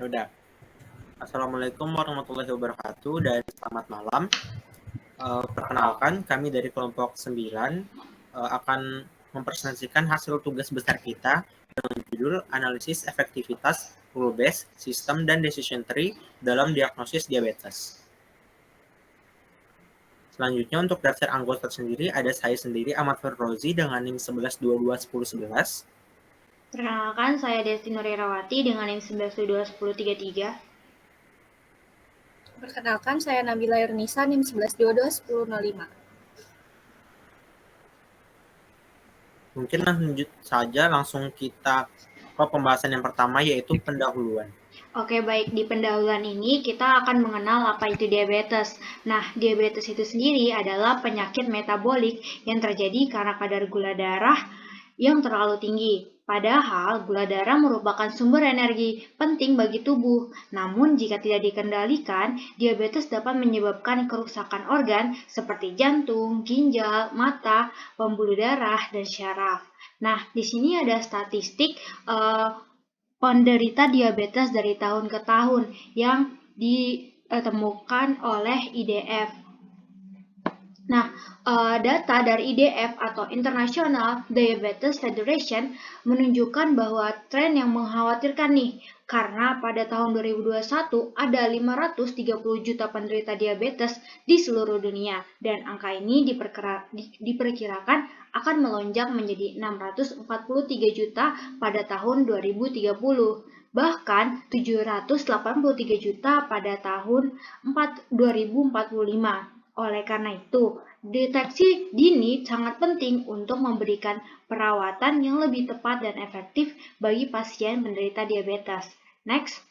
Udah. Assalamualaikum warahmatullahi wabarakatuh dan selamat malam. Perkenalkan, kami dari kelompok 9 akan mempresentasikan hasil tugas besar kita dengan judul Analisis Efektivitas Rule-Based System dan Decision Tree dalam Diagnosis Diabetes. Selanjutnya untuk daftar anggota sendiri ada saya sendiri Ahmad Firrozi dengan NIM 11221011. Perkenalkan, saya Desti Nurirawati dengan NIM 11221033. Perkenalkan, saya Nabila Yurnisa, NIM 11221005. Mungkin lanjut saja langsung kita ke pembahasan yang pertama, yaitu pendahuluan. Oke, baik. Di pendahuluan ini kita akan mengenal apa itu diabetes. Nah, diabetes itu sendiri adalah penyakit metabolik yang terjadi karena kadar gula darah yang terlalu tinggi. Padahal gula darah merupakan sumber energi penting bagi tubuh. Namun jika tidak dikendalikan, diabetes dapat menyebabkan kerusakan organ seperti jantung, ginjal, mata, pembuluh darah, dan syaraf. Nah, di sini ada statistik penderita diabetes dari tahun ke tahun yang ditemukan oleh IDF. Nah, data dari IDF atau International Diabetes Federation menunjukkan bahwa tren yang mengkhawatirkan nih, karena pada tahun 2021 ada 530 juta penderita diabetes di seluruh dunia, dan angka ini diperkirakan akan melonjak menjadi 643 juta pada tahun 2030. Bahkan 783 juta pada tahun 2045. Oleh karena itu, deteksi dini sangat penting untuk memberikan perawatan yang lebih tepat dan efektif bagi pasien penderita diabetes. Next.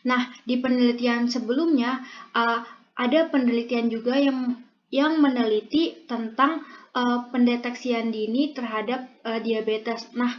Nah, di penelitian sebelumnya ada penelitian juga yang meneliti tentang pendeteksian dini terhadap diabetes. Nah,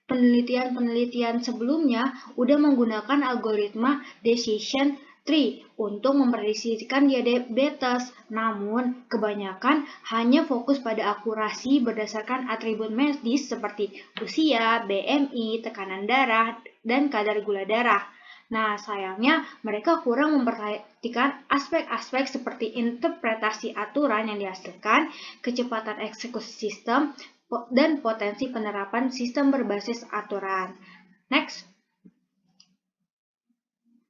penelitian sebelumnya udah menggunakan algoritma decision tree untuk memprediksikan diabetes. Namun, kebanyakan hanya fokus pada akurasi berdasarkan atribut medis seperti usia, BMI, tekanan darah, dan kadar gula darah. Nah, sayangnya mereka kurang memperhatikan aspek-aspek seperti interpretasi aturan yang dihasilkan, kecepatan eksekusi sistem, dan potensi penerapan sistem berbasis aturan. Next.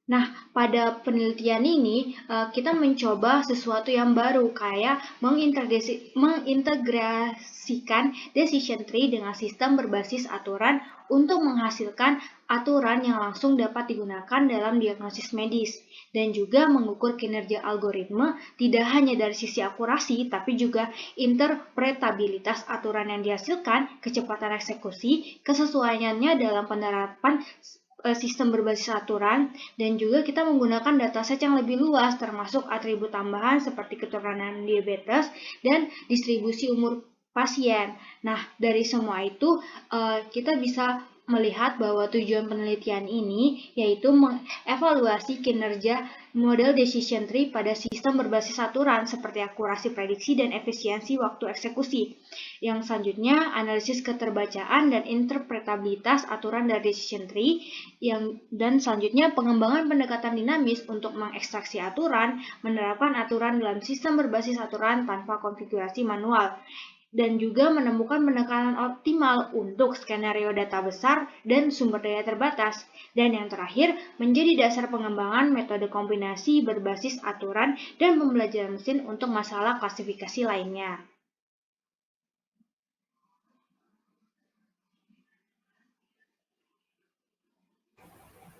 Nah, pada penelitian ini kita mencoba sesuatu yang baru, kayak mengintegrasikan decision tree dengan sistem berbasis aturan untuk menghasilkan aturan yang langsung dapat digunakan dalam diagnosis medis, dan juga mengukur kinerja algoritma tidak hanya dari sisi akurasi, tapi juga interpretabilitas aturan yang dihasilkan, kecepatan eksekusi, kesesuaiannya dalam penerapan sistem berbasis aturan, dan juga kita menggunakan dataset yang lebih luas termasuk atribut tambahan seperti keturunan diabetes dan distribusi umur pasien. Nah, dari semua itu kita bisa melihat bahwa tujuan penelitian ini yaitu mengevaluasi kinerja model decision tree pada sistem berbasis aturan seperti akurasi prediksi dan efisiensi waktu eksekusi. Yang selanjutnya, analisis keterbacaan dan interpretabilitas aturan dari decision tree, dan selanjutnya pengembangan pendekatan dinamis untuk mengekstraksi aturan, menerapkan aturan dalam sistem berbasis aturan tanpa konfigurasi manual, dan juga menemukan pendekatan optimal untuk skenario data besar dan sumber daya terbatas. Dan yang terakhir, menjadi dasar pengembangan metode kombinasi berbasis aturan dan pembelajaran mesin untuk masalah klasifikasi lainnya.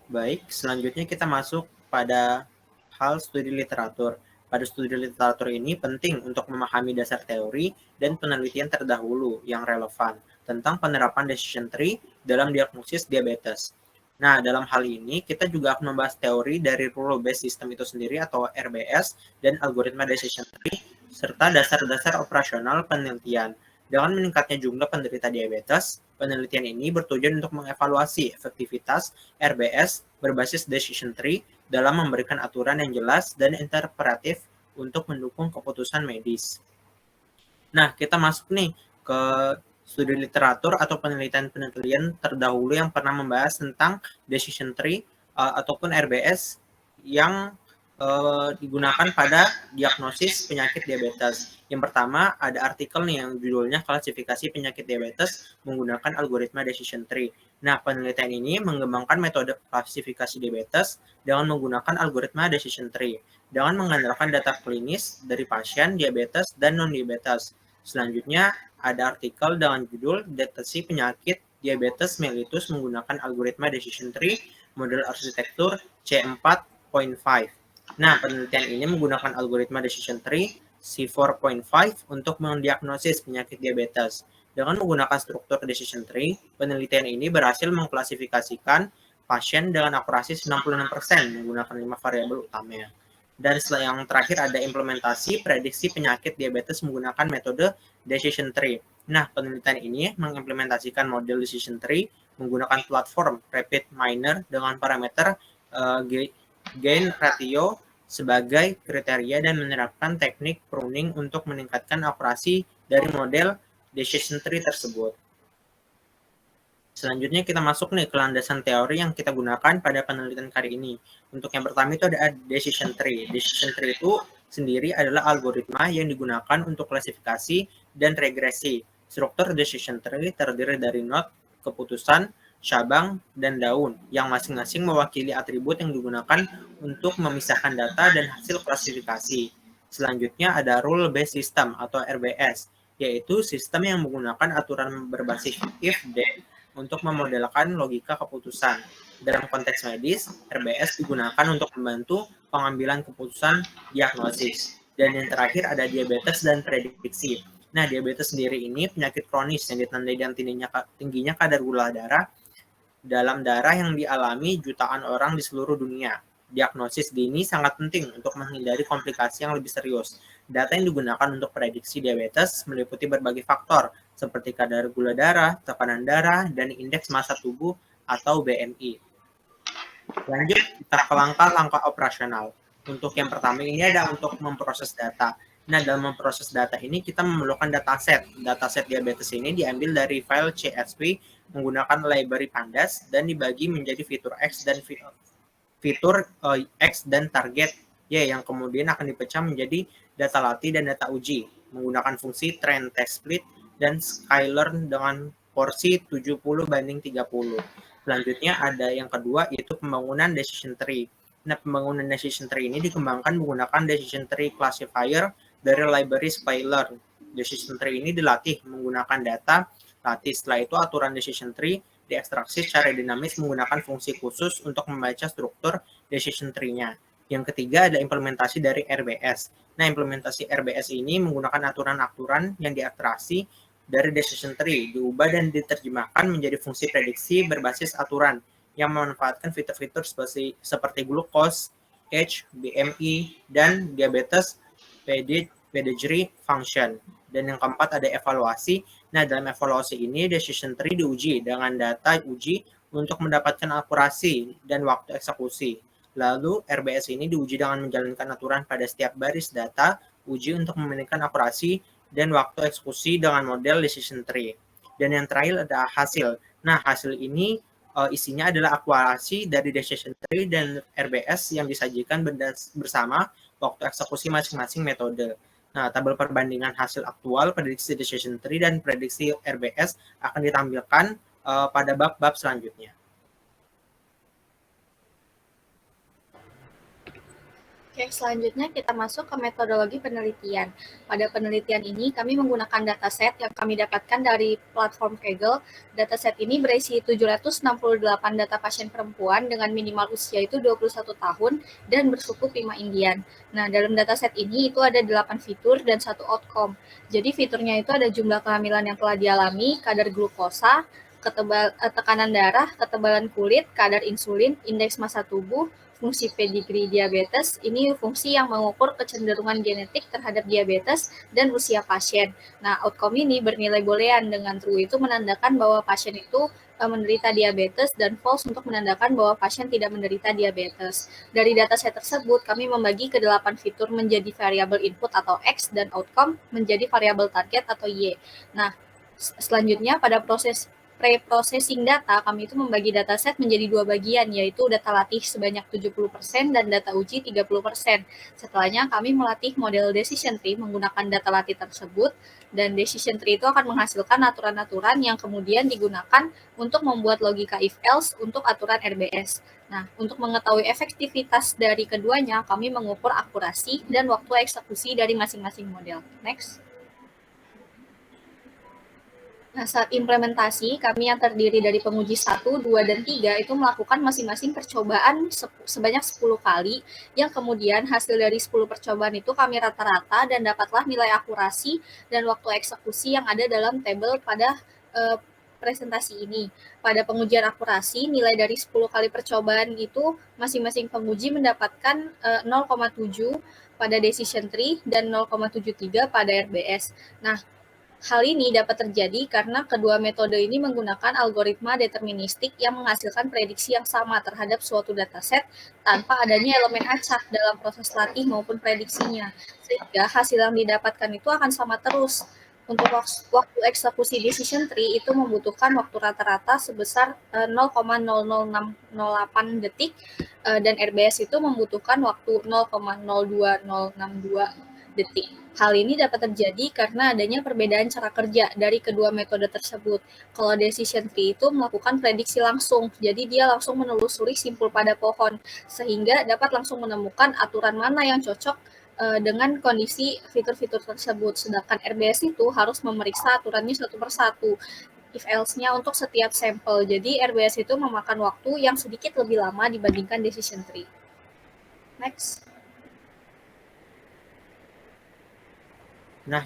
Baik, selanjutnya kita masuk pada hal studi literatur. Pada studi literatur ini penting untuk memahami dasar teori dan penelitian terdahulu yang relevan tentang penerapan decision tree dalam diagnosis diabetes. Nah, dalam hal ini kita juga akan membahas teori dari rule-based system itu sendiri atau RBS dan algoritma decision tree serta dasar-dasar operasional penelitian. Dengan meningkatnya jumlah penderita diabetes, penelitian ini bertujuan untuk mengevaluasi efektivitas RBS berbasis decision tree dalam memberikan aturan yang jelas dan interpretatif untuk mendukung keputusan medis. Nah, kita masuk nih ke studi literatur atau penelitian-penelitian terdahulu yang pernah membahas tentang decision tree ataupun RBS yang digunakan pada diagnosis penyakit diabetes. Yang pertama ada artikel nih yang judulnya klasifikasi penyakit diabetes menggunakan algoritma decision tree. Nah, penelitian ini mengembangkan metode klasifikasi diabetes dengan menggunakan algoritma decision tree dengan mengandalkan data klinis dari pasien diabetes dan non-diabetes. Selanjutnya ada artikel dengan judul deteksi penyakit diabetes mellitus menggunakan algoritma decision tree model arsitektur C4.5. Nah, penelitian ini menggunakan algoritma decision tree C4.5 untuk mendiagnosis penyakit diabetes. Dengan menggunakan struktur decision tree, penelitian ini berhasil mengklasifikasikan pasien dengan akurasi 96% menggunakan 5 variabel utamanya. Dan yang terakhir ada implementasi prediksi penyakit diabetes menggunakan metode decision tree. Nah, penelitian ini mengimplementasikan model decision tree menggunakan platform Rapid Miner dengan parameter gain ratio sebagai kriteria dan menerapkan teknik pruning untuk meningkatkan akurasi dari model decision tree tersebut. Selanjutnya kita masuk nih ke landasan teori yang kita gunakan pada penelitian kali ini. Untuk yang pertama itu ada decision tree. Decision tree itu sendiri adalah algoritma yang digunakan untuk klasifikasi dan regresi. Struktur decision tree terdiri dari node, keputusan, cabang, dan daun yang masing-masing mewakili atribut yang digunakan untuk memisahkan data dan hasil klasifikasi. Selanjutnya ada rule-based system atau RBS, yaitu sistem yang menggunakan aturan berbasis if-then untuk memodelkan logika keputusan. Dalam konteks medis, RBS digunakan untuk membantu pengambilan keputusan diagnosis. Dan yang terakhir ada diabetes dan prediksi. Nah, diabetes sendiri ini penyakit kronis yang ditandai dengan tingginya kadar gula darah dalam darah yang dialami jutaan orang di seluruh dunia. Diagnosis dini sangat penting untuk menghindari komplikasi yang lebih serius. Data yang digunakan untuk prediksi diabetes meliputi berbagai faktor, seperti kadar gula darah, tekanan darah, dan indeks massa tubuh atau BMI. Lanjut, kita ke langkah-langkah operasional. Untuk yang pertama ini ada untuk memproses data. Nah, dalam memproses data ini kita memerlukan dataset. Dataset diabetes ini diambil dari file CSV menggunakan library pandas dan dibagi menjadi fitur X dan fitur X dan target Y yang kemudian akan dipecah menjadi data latih dan data uji menggunakan fungsi trend test split dan sklearn dengan porsi 70/30. Selanjutnya ada yang kedua yaitu pembangunan decision tree. Nah, pembangunan decision tree ini dikembangkan menggunakan decision tree classifier dari library sklearn. Decision tree ini dilatih menggunakan data latih. Setelah itu aturan decision tree diekstraksi secara dinamis menggunakan fungsi khusus untuk membaca struktur decision tree-nya. Yang ketiga ada implementasi dari RBS. Nah, implementasi RBS ini menggunakan aturan-aturan yang diekstraksi dari decision tree, diubah dan diterjemahkan menjadi fungsi prediksi berbasis aturan yang memanfaatkan fitur-fitur seperti glukos, age, BMI, dan diabetes pedigree function. Dan yang keempat ada evaluasi. Nah, dalam evaluasi ini decision tree diuji dengan data uji untuk mendapatkan akurasi dan waktu eksekusi. Lalu RBS ini diuji dengan menjalankan aturan pada setiap baris data uji untuk memiliki akurasi dan waktu eksekusi dengan model decision tree. Dan yang terakhir ada hasil. Nah, hasil ini isinya adalah akurasi dari decision tree dan RBS yang disajikan bersama waktu eksekusi masing-masing metode. Nah, tabel perbandingan hasil aktual, prediksi decision tree, dan prediksi RBS akan ditampilkan pada bab-bab selanjutnya. Oke, selanjutnya kita masuk ke metodologi penelitian. Pada penelitian ini, kami menggunakan dataset yang kami dapatkan dari platform Kaggle. Dataset ini berisi 768 data pasien perempuan dengan minimal usia itu 21 tahun dan bersuku Pima Indian. Nah, dalam dataset ini itu ada 8 fitur dan 1 outcome. Jadi fiturnya itu ada jumlah kehamilan yang telah dialami, kadar glukosa, tekanan darah, ketebalan kulit, kadar insulin, indeks massa tubuh, fungsi pedigree diabetes, ini fungsi yang mengukur kecenderungan genetik terhadap diabetes dan usia pasien. Nah, outcome ini bernilai boolean, dengan true itu menandakan bahwa pasien itu menderita diabetes dan false untuk menandakan bahwa pasien tidak menderita diabetes. Dari dataset tersebut, kami membagi ke 8 fitur menjadi variabel input atau X dan outcome menjadi variabel target atau Y. Nah, Selanjutnya, pada proses pre-processing data, kami itu membagi dataset menjadi 2 bagian, yaitu data latih sebanyak 70% dan data uji 30%. Setelahnya, kami melatih model decision tree menggunakan data latih tersebut, dan decision tree itu akan menghasilkan aturan-aturan yang kemudian digunakan untuk membuat logika if-else untuk aturan RBS. Nah, untuk mengetahui efektivitas dari keduanya, kami mengukur akurasi dan waktu eksekusi dari masing-masing model. Next. Nah, saat implementasi, kami yang terdiri dari penguji 1, 2, dan 3 itu melakukan masing-masing percobaan sebanyak 10 kali, yang kemudian hasil dari 10 percobaan itu kami rata-rata dan dapatlah nilai akurasi dan waktu eksekusi yang ada dalam tabel pada presentasi ini. Pada pengujian akurasi, nilai dari 10 kali percobaan itu masing-masing penguji mendapatkan 0,7 pada decision tree dan 0,73 pada RBS. Nah, hal ini dapat terjadi karena kedua metode ini menggunakan algoritma deterministik yang menghasilkan prediksi yang sama terhadap suatu dataset tanpa adanya elemen acak dalam proses latih maupun prediksinya, sehingga hasil yang didapatkan itu akan sama terus. Untuk waktu eksekusi decision tree itu membutuhkan waktu rata-rata sebesar 0,00608 detik dan RBS itu membutuhkan waktu 0,02062 detik. Hal ini dapat terjadi karena adanya perbedaan cara kerja dari kedua metode tersebut. Kalau decision tree itu melakukan prediksi langsung, jadi dia langsung menelusuri simpul pada pohon, sehingga dapat langsung menemukan aturan mana yang cocok dengan kondisi fitur-fitur tersebut. Sedangkan RBS itu harus memeriksa aturannya satu persatu, if else-nya untuk setiap sampel. Jadi RBS itu memakan waktu yang sedikit lebih lama dibandingkan decision tree. Next. Nah,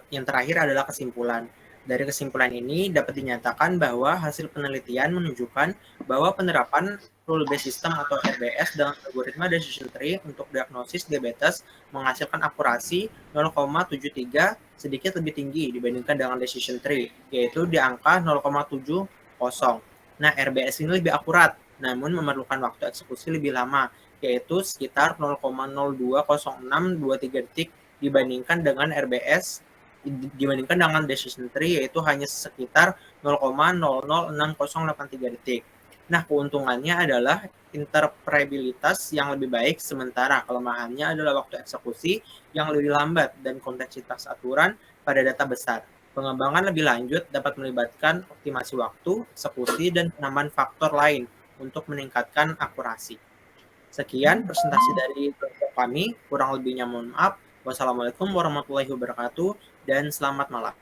yang terakhir adalah kesimpulan. Dari kesimpulan ini dapat dinyatakan bahwa hasil penelitian menunjukkan bahwa penerapan rule-based system atau RBS dengan algoritma decision tree untuk diagnosis diabetes menghasilkan akurasi 0,73 sedikit lebih tinggi dibandingkan dengan decision tree, yaitu di angka 0,70. Nah, RBS ini lebih akurat, namun memerlukan waktu eksekusi lebih lama, yaitu sekitar 0,020623 detik dibandingkan dengan RBS dibandingkan dengan decision tree, yaitu hanya sekitar 0,006083 detik. Nah, keuntungannya adalah interpretabilitas yang lebih baik, sementara kelemahannya adalah waktu eksekusi yang lebih lambat dan kompleksitas aturan pada data besar. Pengembangan lebih lanjut dapat melibatkan optimasi waktu, eksekusi, dan penambahan faktor lain untuk meningkatkan akurasi. Sekian presentasi dari kami, kurang lebihnya mohon maaf. Wassalamualaikum warahmatullahi wabarakatuh dan selamat malam.